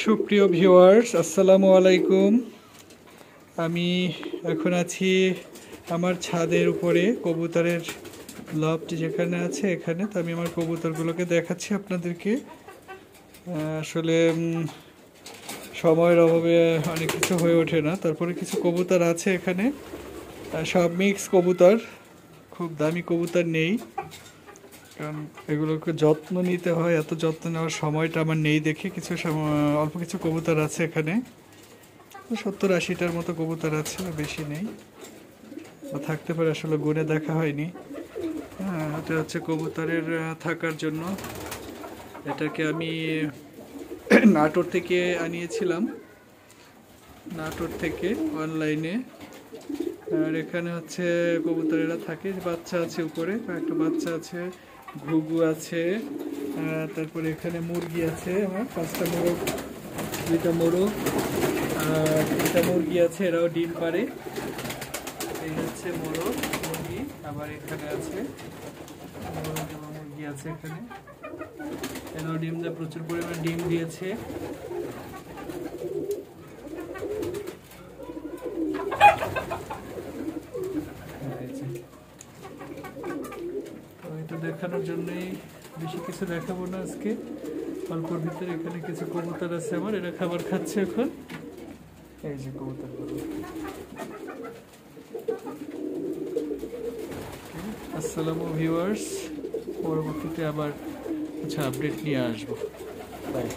সুপ্রিয় ভিউয়ার্স, আসসালামু আলাইকুম। আমি এখন আছি আমার ছাদের উপরে, কবুতরের লফট যেখানে আছে এখানে। তো আমি আমার কবুতরগুলোকে দেখাচ্ছি আপনাদেরকে। আসলে সময়ের অভাবে অনেক কিছু হয়ে ওঠে না, তারপরে কিছু কবুতর আছে এখানে। সব মিক্স কবুতর, খুব দামি কবুতর নেই, কারণ এগুলোকে যত্ন নিতে হয়। এত যত্ন নেওয়ার সময়টা আমার নেই দেখে কিছু অল্প কিছু কবুতর আছে এখানে। 70-80টার মতো কবুতর আছে, বেশি নেই, বা থাকতে পারে, আসলে গুনে দেখা হয়নি। হ্যাঁ, এটা হচ্ছে কবুতরের থাকার জন্য। এটাকে আমি নাটোর থেকে আনিয়েছিলাম, নাটোর থেকে অনলাইনে। আর এখানে হচ্ছে কবুতরেরা থাকে, বাচ্চা আছে উপরে, কয়েকটা বাচ্চা আছে, ঘুঘু আছে, তারপরে এখানে মুরগি আছে আমার 5টা মোরগ, 2টা মোরগ আর 2টা মুরগি আছে, এরাও ডিম পারে। এই হচ্ছে মোরগ মুরগি। আবার এখানে আছে মুরগি আছে, এখানে এরাও ডিম দেয়, প্রচুর পরিমাণে ডিম দিয়েছে। এটা দেখানোর জন্যই, বেশি কিছু দেখাবো না আজকে, অল্পর ভিতরে। এখানে কিছু কবুতর আছে আমার, এরা খাবার খাচ্ছে এখন। এই যে কবুতর, আসসালামু ভিউয়ার্স, পরবর্তীতে আবার কিছু আপডেট নিয়ে আসবো। বাই।